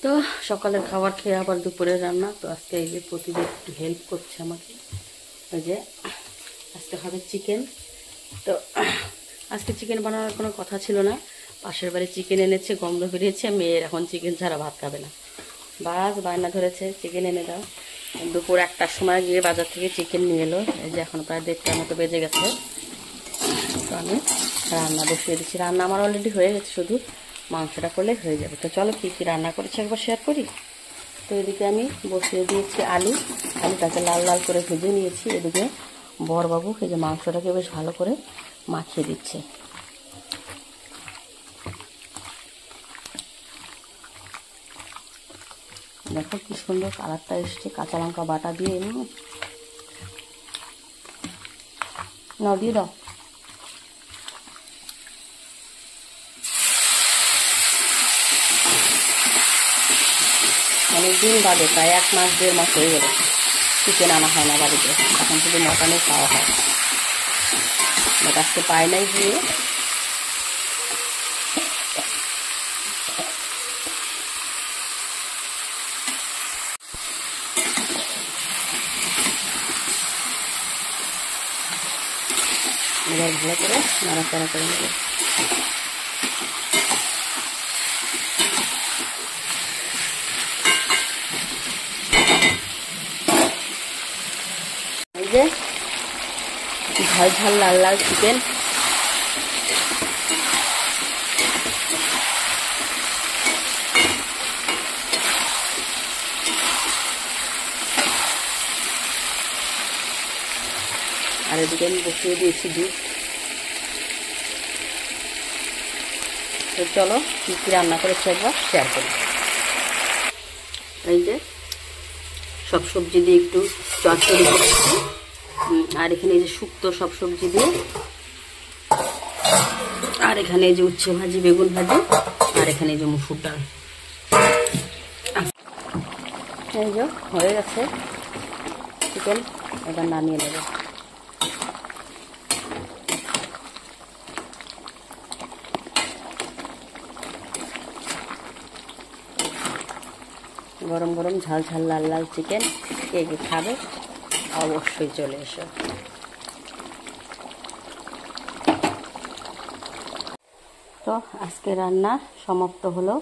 তো সকালের খাবার খেয়ে আবার দুপুরের রান্না। তো আজকে এই যে প্রতিদিন একটু হেল্প করছে আমাকে, ওই যে আজকে হবে চিকেন। তো আজকে চিকেন বানানোর কোনো কথা ছিল না, পাশের বাড়ি চিকেন এনেছে, গন্ধ বেরিয়েছে, মেয়ের এখন চিকেন ছাড়া ভাত খাবে না। বাস বায়না ধরেছে চিকেন এনে দাও। দুপুর 1টার সময় গিয়ে বাজার থেকে চিকেন নিয়ে এলো। এই যে এখন প্রায় 1:30টার মতো বেজে গেছে। তো আমি রান্না বসিয়ে দিচ্ছি। রান্না আমার অলরেডি হয়ে গেছে, শুধু মাংসটা করলে হয়ে যাবে। তো চলো কী কী রান্না করেছি একবার শেয়ার করি। তো এদিকে আমি বসিয়ে দিয়েছি আলুটাকে লাল লাল করে ভেজে নিয়েছি। এদিকে বড়বাবু এই যে মাংসটাকে বেশ ভালো করে মাখিয়ে দিচ্ছে। দেখো কি সুন্দর কালারটা এসছে, কাঁচা লঙ্কা বাটা দিয়ে নাও, দিয়ে দাও। অনেকদিন বাদে, প্রায় 1 মাস 1.5 মাস হয়ে গেল চিকেন আনা হয় না বাড়িতে, এখন শুধু মটনে খাওয়া হয়। আজকে পায় নাই গিয়ে এবার ভালো করে নাড়াচাড়া করে নেব। এই যে ঝাল ঝাল লাল লাল চিকেন। আর এদিকে আমি বসিয়ে দিয়েছি দুধ। তো চলো কী কী রান্না করেছি একবার শেয়ার করি। এই যে সব সবজি দিয়ে একটু চচ্চড়ি করেছি, আর এখানে এই যে শুক্তো সব সবজি দিয়ে, আর এখানে এই যে উচ্ছে ভাজি, বেগুন ভাজি, আর এখানে এই যে মুসুর ডাল। এই যে হয়ে গেছে চিকেন, এবার নামিয়ে নেব। গরম গরম ঝাল ঝাল লাল লাল চিকেন, কে কে খাবে অবশ্যই চলে এসো। তো আজকে রান্না সমাপ্ত হলো,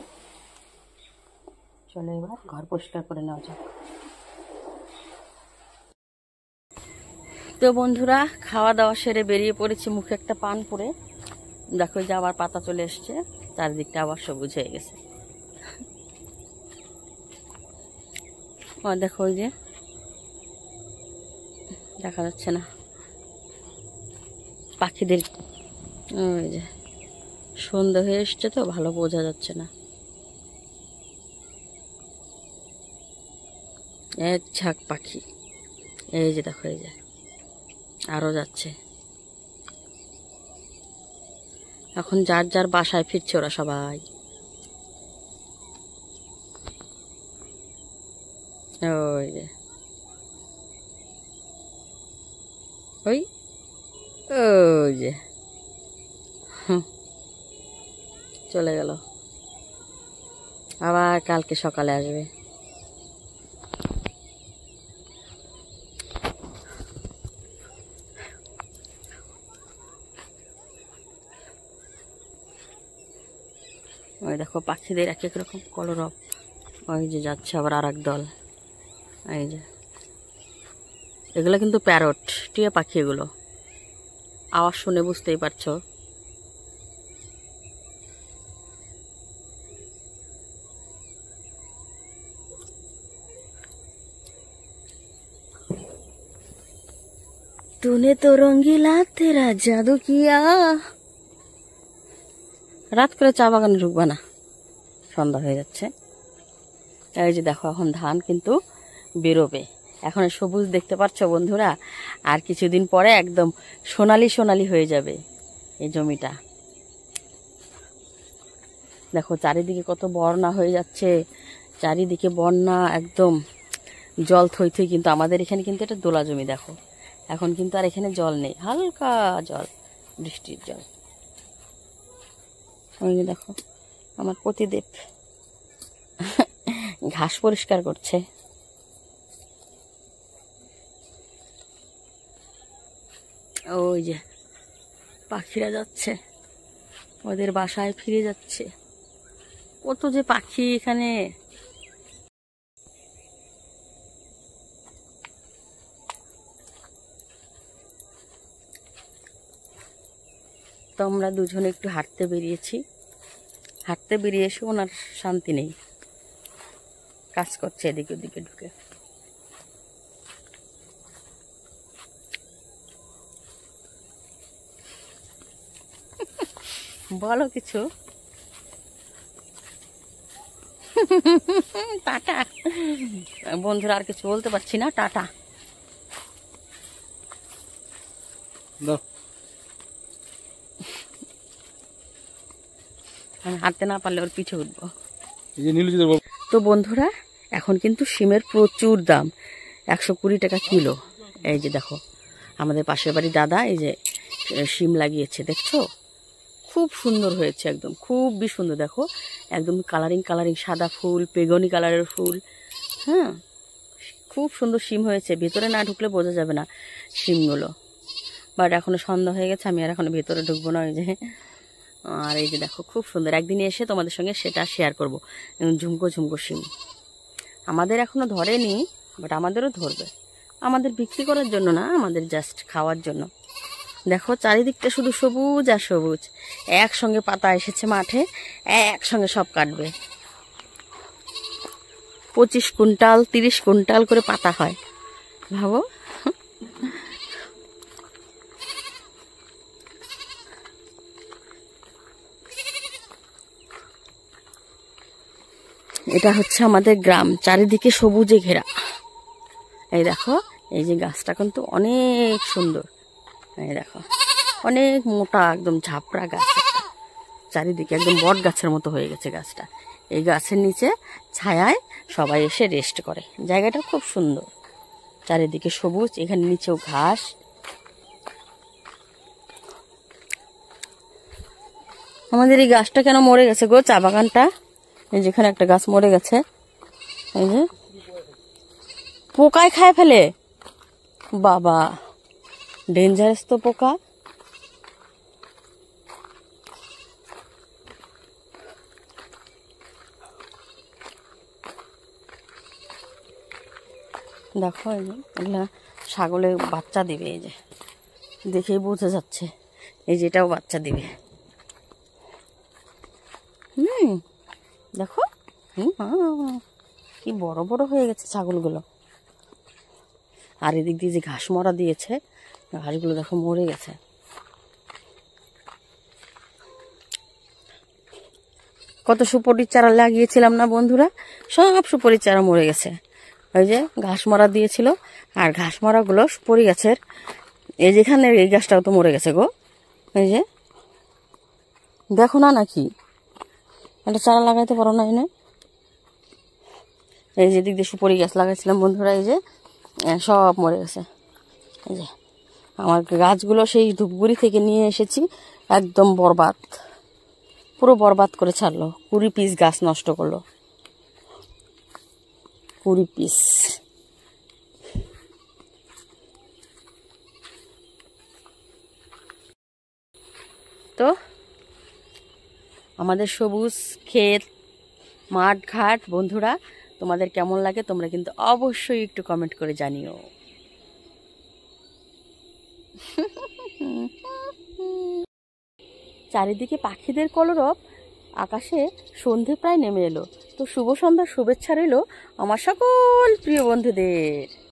চলো এবার ঘর পরিষ্কার করে নেওয়া যাক। তো বন্ধুরা, খাওয়া দাওয়া সেরে বেরিয়ে পড়েছি, মুখে একটা পান পরে। দেখো যে আবার পাতা চলে এসছে, চারদিকটা আবার সবুজ হয়ে গেছে। দেখো ওই যে দেখা যাচ্ছে না পাখিদের, ওই যে সন্ধ্যা হয়ে এসছে তো ভালো বোঝা যাচ্ছে না। এক ঝাঁক পাখি, এই যে দেখো, এই যে আরো যাচ্ছে। এখন যার যার বাসায় ফিরছে ওরা সবাই। ওই যে ওই ওই যে চলে গেল, আবার কালকে সকালে আসবে। ওই দেখো পাখিদের এক এক রকম কলরব। ওই যে যাচ্ছে আবার আর এক দল। এই যে এগুলো কিন্তু প্যারট, টিয়া পাখি, এগুলো আওয়াজ শুনে বুঝতেই পারছো। तूने तो रंगीला तेरा जादू किया। রাত করে চা বাগানে ঢুকবা না, সন্ধ্যা হয়ে যাচ্ছে। এই যে দেখো এখন ধান কিন্তু বেরোবে, এখন সবুজ দেখতে পাচ্ছ বন্ধুরা, আর কিছুদিন পরে একদম সোনালি সোনালি হয়ে যাবে এই জমিটা। দেখো চারিদিকে কত বন্যা হয়ে যাচ্ছে, চারিদিকে বন্যা, একদম জল থই থই। কিন্তু আমাদের এখানে কিন্তু এটা দোলা জমি, দেখো এখন কিন্তু আর এখানে জল নেই, হালকা জল, বৃষ্টির জল। ওই যে দেখো আমার পতিদেব ঘাস পরিষ্কার করছে। ওই যে পাখিরা যাচ্ছে, ওদের বাসায় ফিরে যাচ্ছে। কত যে পাখি এখানে। তো আমরা দুজনে একটু হাঁটতে বেরিয়েছি। হাঁটতে বেরিয়ে এসে ওনার শান্তি নেই, কাজ করছে এদিকে ওদিকে ঢুকে। বলো কিছু। টাটা বন্ধুরা, আর কিছু বলতে পারছি না, টাটা। আমি হাঁটতে না পারলে ওর পিছে উঠবো। তো বন্ধুরা, এখন কিন্তু শিমের প্রচুর দাম, 120 টাকা কিলো। এই যে দেখো আমাদের পাশের বাড়ি দাদা এই যে শিম লাগিয়েছে, দেখছো? খুব সুন্দর হয়েছে, একদম খুবই সুন্দর। দেখো একদম কালারিং কালারিং সাদা ফুল, বেগুনি কালারের ফুল। হ্যাঁ, খুব সুন্দর শিম হয়েছে। ভেতরে না ঢুকলে বোঝা যাবে না শিমগুলো। বাট এখনো সন্ধ্যা হয়ে গেছে, আমি আর এখনো ভেতরে ঢুকবো না। ওই যে, আর এই যে দেখো খুব সুন্দর। একদিন এসে তোমাদের সঙ্গে সেটা শেয়ার করবো। ঝুমকো ঝুমকো শিম আমাদের এখনো ধরেনি, বাট আমাদেরও ধরবে। আমাদের বিক্রি করার জন্য না, আমাদের জাস্ট খাওয়ার জন্য। দেখো চারিদিকটা শুধু সবুজ আর সবুজ। একসঙ্গে পাতা এসেছে মাঠে, একসঙ্গে সব কাটবে। 25 কুইন্টাল 30 কুইন্টাল করে পাতা হয়, ভাবো। এটা হচ্ছে আমাদের গ্রাম, চারিদিকে সবুজে ঘেরা। এই দেখো এই যে গাছটা কিন্তু অনেক সুন্দর। এই দেখো অনেক মোটা, একদম ঝাপড়া গাছ, চারিদিকে একদম বট গাছের মতো হয়ে গেছে গাছটা। এই গাছের নিচে ছায়ায় সবাই এসে রেস্ট করে। জায়গাটা খুব সুন্দর, চারিদিকে সবুজ, এখানে নিচেও ঘাস। আমাদের এই গাছটা কেন মরে গেছে গো, চা বাগানটা? এই যেখানে একটা গাছ মরে গেছে, এই যে পোকায় খায় ফেলে। বাবা, ডেঞ্জারাস তো পোকা। দেখো এই যে এগুলা ছাগলের বাচ্চা দিবে, এই যে দেখেই বোঝা যাচ্ছে। এই যেটাও বাচ্চা দিবে। দেখো কি বড় বড় হয়ে গেছে ছাগলগুলো। আর এদিক দিয়ে যে ঘাস মরা দিয়েছে, ঘাসগুলো দেখো মরে গেছে। কত সুপারির চারা লাগিয়েছিলাম না বন্ধুরা, সব সুপারির চারা মরে গেছে। ওই যে ঘাস মরা দিয়েছিল, আর ঘাস মরাগুলো সুপারি গাছের। এই যেখানে এই গাছটাও তো মরে গেছে গো। এই যে দেখো না, নাকি একটা চারা লাগাইতে পারো না এনে? এই যে দিক দিয়ে সুপারি গাছ লাগাইছিলাম বন্ধুরা, এই যে সব মরে গেছে। এই যে আমার গাছগুলো সেই ধূপগুড়ি থেকে নিয়ে এসেছি, একদম বরবাদ, পুরো বরবাদ করে ছাড়লো। 20 পিস গাছ নষ্ট করলো, 20 পিস। তো আমাদের সবুজ ক্ষেত, মাঠ ঘাট বন্ধুরা, তোমাদের কেমন লাগে তোমরা কিন্তু অবশ্যই একটু কমেন্ট করে জানিও। চারিদিকে পাখিদের কলরব, আকাশে সন্ধে প্রায় নেমে এলো। তো শুভ সন্ধ্যার শুভেচ্ছা রইল আমার সকল প্রিয় বন্ধুদের।